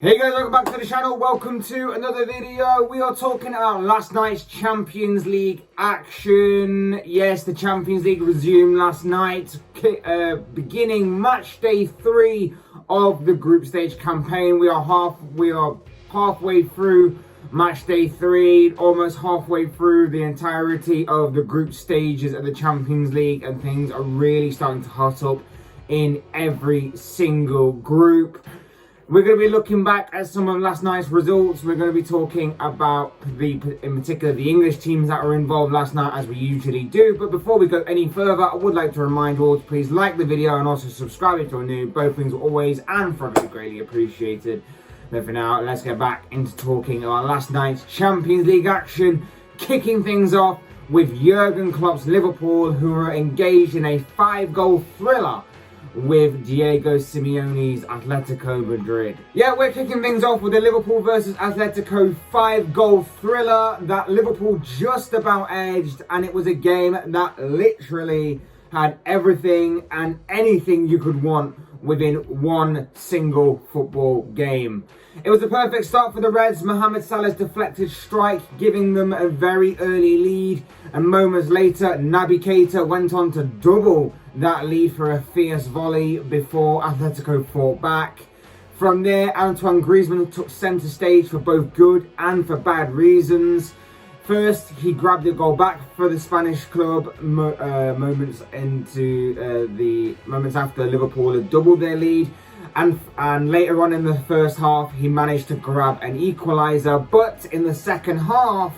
Hey guys, welcome back to the channel. Welcome to another video. We are talking about last night's Champions League action. Yes, the Champions League resumed last night, beginning match day 3 of the group stage campaign. We are halfway through match day 3, almost halfway through the entirety of the group stages of the Champions League, and things are really starting to hot up in every single group. We're going to be looking back at some of last night's results. We're going to be talking about, in particular, the English teams that were involved last night, as we usually do. But before we go any further, I would like to remind you all to please like the video and also subscribe if you're new. Both things are always and forever greatly appreciated. But for now, let's get back into talking about last night's Champions League action. Kicking things off with Jurgen Klopp's Liverpool, who were engaged in a 5-goal thriller with Diego Simeone's Atletico Madrid. Yeah, we're kicking things off with the Liverpool versus Atletico 5-goal thriller that Liverpool just about edged, and it was a game that literally had everything and anything you could want within one single football game. It was the perfect start for the Reds. Mohamed Salah's deflected strike giving them a very early lead, and moments later Naby Keita went on to double that lead for a fierce volley before Atletico fought back. From there, Antoine Griezmann took centre stage for both good and for bad reasons. First, he grabbed the goal back for the Spanish club moments after Liverpool had doubled their lead, and later on in the first half, he managed to grab an equaliser. But in the second half,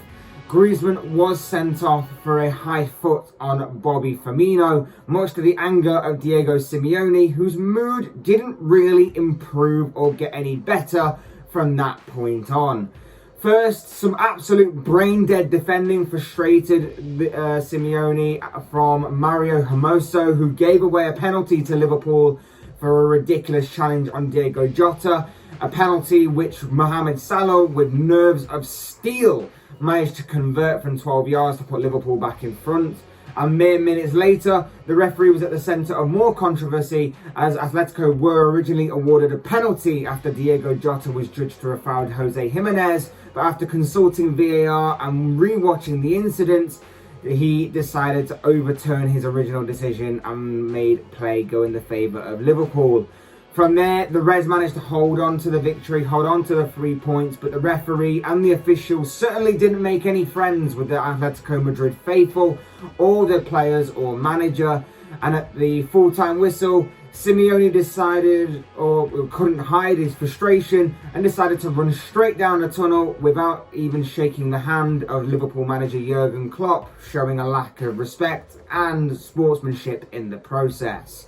Griezmann was sent off for a high foot on Bobby Firmino, much to the anger of Diego Simeone, whose mood didn't really improve or get any better from that point on. First, some absolute brain-dead defending frustrated Simeone from Mario Hermoso, who gave away a penalty to Liverpool for a ridiculous challenge on Diego Jota, a penalty which Mohamed Salah, with nerves of steel, managed to convert from 12 yards to put Liverpool back in front. And mere minutes later, the referee was at the centre of more controversy, as Atletico were originally awarded a penalty after Diego Jota was judged to have fouled Jose Jimenez, but after consulting VAR and re-watching the incident, he decided to overturn his original decision and made play go in the favour of Liverpool. From there, the Reds managed to hold on to the victory, hold on to the 3 points, but the referee and the officials certainly didn't make any friends with the Atletico Madrid faithful, or their players or manager. And at the full-time whistle, Simeone decided, or couldn't hide his frustration, and decided to run straight down the tunnel without even shaking the hand of Liverpool manager Jurgen Klopp, showing a lack of respect and sportsmanship in the process.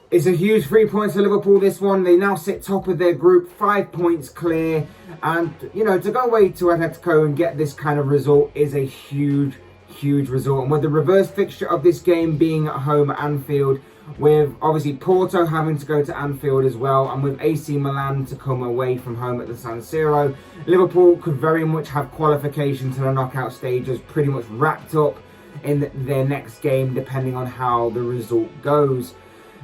It's a huge 3 points for Liverpool, this one. They now sit top of their group, 5 points clear. And, you know, to go away to Atletico and get this kind of result is a huge result. And with the reverse fixture of this game being at home at Anfield, with obviously Porto having to go to Anfield as well, and with AC Milan to come away from home at the San Siro, Liverpool could very much have qualification to the knockout stages pretty much wrapped up in their next game, depending on how the result goes.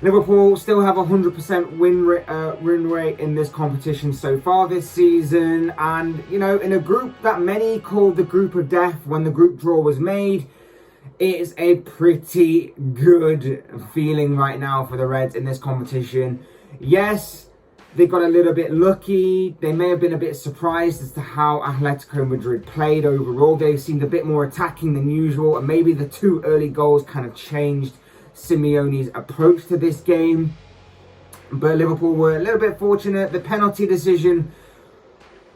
Liverpool still have a 100% win rate in this competition so far this season, and, you know, in a group that many called the group of death when the group draw was made, it is a pretty good feeling right now for the Reds in this competition. Yes, they got a little bit lucky. They may have been a bit surprised as to how Atletico Madrid played overall. They seemed a bit more attacking than usual, and maybe the 2 early goals kind of changed Simeone's approach to this game. But Liverpool were a little bit fortunate. The penalty decision,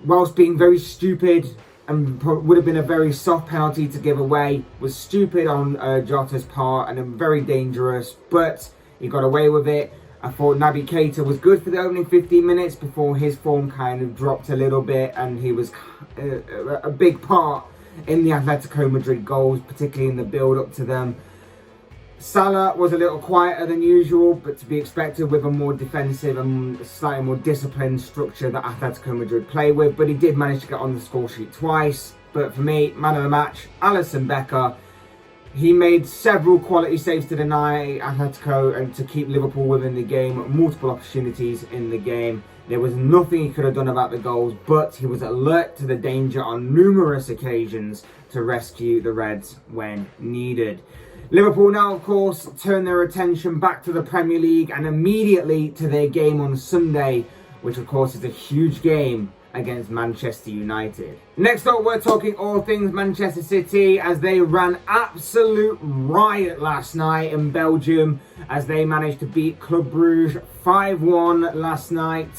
whilst being very stupid and would have been a very soft penalty to give away, was stupid on Jota's part and very dangerous, but he got away with it. I thought Naby Keita was good for the opening 15 minutes before his form kind of dropped a little bit, and he was a big part in the Atletico Madrid goals, particularly in the build-up to them. Salah was a little quieter than usual, but to be expected with a more defensive and slightly more disciplined structure that Atletico Madrid play with, but he did manage to get on the score sheet twice. But for me, man of the match, Alisson Becker. He made several quality saves to deny Atletico and to keep Liverpool within the game, multiple opportunities in the game. There was nothing he could have done about the goals, but he was alert to the danger on numerous occasions to rescue the Reds when needed. Liverpool now, of course, turn their attention back to the Premier League and immediately to their game on Sunday, which of course is a huge game against Manchester United. Next up, we're talking all things Manchester City as they ran absolute riot last night in Belgium as they managed to beat Club Brugge 5-1 last night.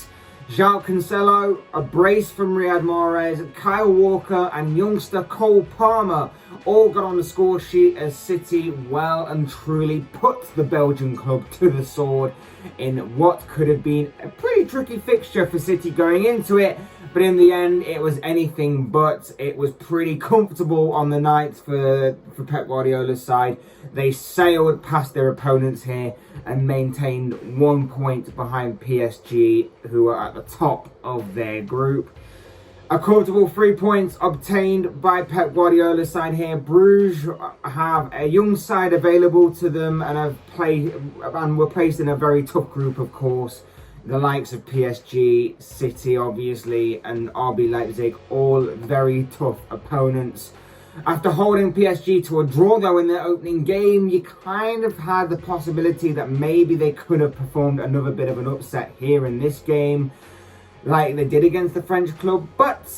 João Cancelo, a brace from Riyad Mahrez, Kyle Walker and youngster Cole Palmer all got on the score sheet as City well and truly put the Belgian club to the sword in what could have been a pretty tricky fixture for City going into it. But in the end, it was anything but. It was pretty comfortable on the night for Pep Guardiola's side. They sailed past their opponents here and maintained 1 point behind PSG, who are at the top of their group. A comfortable 3 points obtained by Pep Guardiola's side here. Bruges have a young side available to them and were placed in a very tough group, of course. The likes of PSG, City obviously, and RB Leipzig, all very tough opponents. After holding PSG to a draw though in their opening game, you kind of had the possibility that maybe they could have performed another bit of an upset here in this game, like they did against the French club, but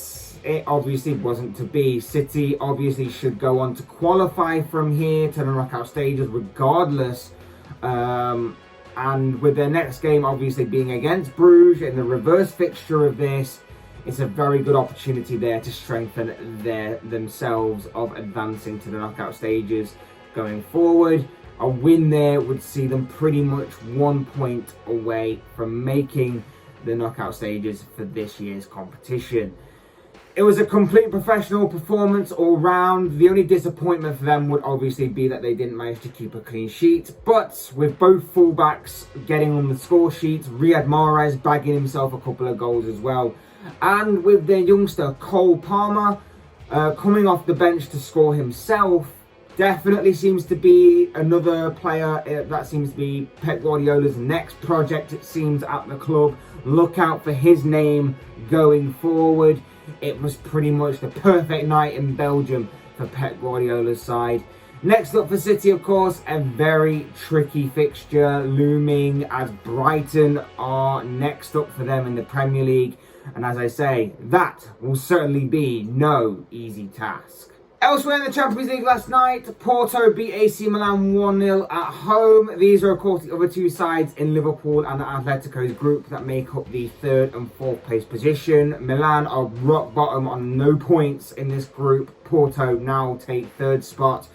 it obviously wasn't to be. City obviously should go on to qualify from here to the knockout stages regardless. And with their next game obviously being against Bruges in the reverse fixture of this, it's a very good opportunity there to strengthen themselves of advancing to the knockout stages going forward. A win there would see them pretty much 1 point away from making the knockout stages for this year's competition. It was a complete professional performance all round. The only disappointment for them would obviously be that they didn't manage to keep a clean sheet. But with both fullbacks getting on the score sheet, Riyad Mahrez bagging himself a couple of goals as well, and with their youngster Cole Palmer coming off the bench to score himself, definitely seems to be another player that seems to be Pep Guardiola's next project, it seems, at the club. Look out for his name going forward. It was pretty much the perfect night in Belgium for Pep Guardiola's side. Next up for City, of course, a very tricky fixture looming as Brighton are next up for them in the Premier League. And as I say, that will certainly be no easy task. Elsewhere in the Champions League last night, Porto beat AC Milan 1-0 at home. These are, of course, the other two sides in Liverpool and Atletico's group that make up the third and fourth place position. Milan are rock bottom on no points in this group. Porto now take third spot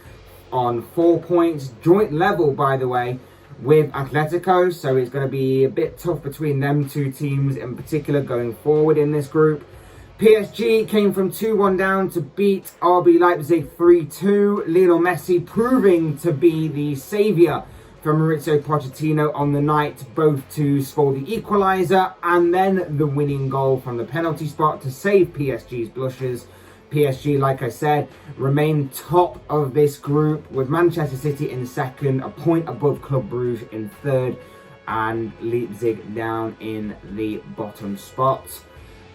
on 4 points. Joint level, by the way, with Atletico. So it's going to be a bit tough between them two teams in particular going forward in this group. PSG came from 2-1 down to beat RB Leipzig 3-2. Lionel Messi proving to be the saviour for Maurizio Pochettino on the night, both to score the equaliser and then the winning goal from the penalty spot to save PSG's blushes. PSG, like I said, remain top of this group with Manchester City in second, a point above Club Brugge in third, and Leipzig down in the bottom spot.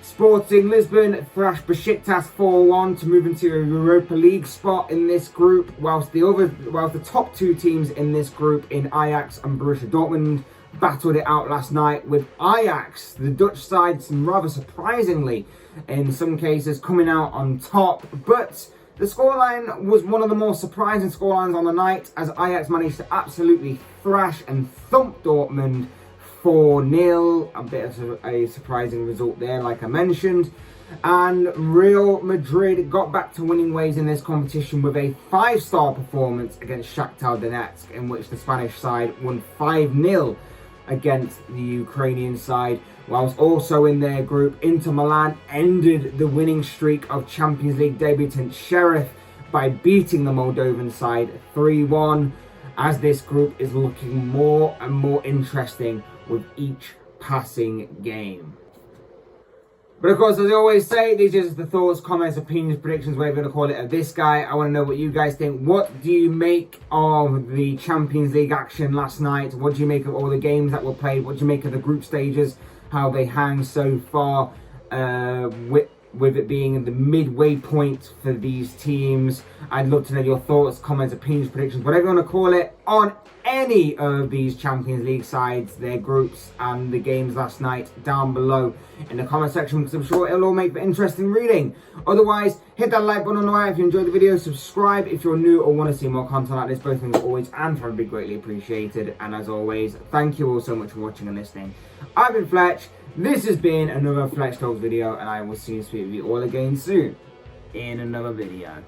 Sporting Lisbon thrashed Besiktas 4-1 to move into a Europa League spot in this group, whilst the top two teams in this group in Ajax and Borussia Dortmund battled it out last night, with Ajax, the Dutch side, rather surprisingly in some cases, coming out on top. But the scoreline was one of the more surprising scorelines on the night, as Ajax managed to absolutely thrash and thump Dortmund 4-0, a bit of a surprising result there, like I mentioned. And Real Madrid got back to winning ways in this competition with a 5-star performance against Shakhtar Donetsk, in which the Spanish side won 5-0 against the Ukrainian side. Whilst also in their group, Inter Milan ended the winning streak of Champions League debutant Sheriff by beating the Moldovan side 3-1, as this group is looking more and more interesting with each passing game. But of course, as I always say, these are just the thoughts, comments, opinions, predictions, whatever you want to call it, of this guy. I want to know what you guys think. What do you make of the Champions League action last night? What do you make of all the games that were played? What do you make of the group stages? how they hang so far, with it being the midway point for these teams. I'd love to know your thoughts, comments, opinions, predictions, whatever you want to call it, on any of these Champions League sides, their groups, and the games last night down below in the comment section, because I'm sure it'll all make for interesting reading. Otherwise, hit that like button on the way if you enjoyed the video, subscribe if you're new or want to see more content like this. Both things are always and forever be greatly appreciated. And as always, thank you all so much for watching and listening. I've been Fletch. This has been another Fletch Talks video, and I will see you all again soon in another video.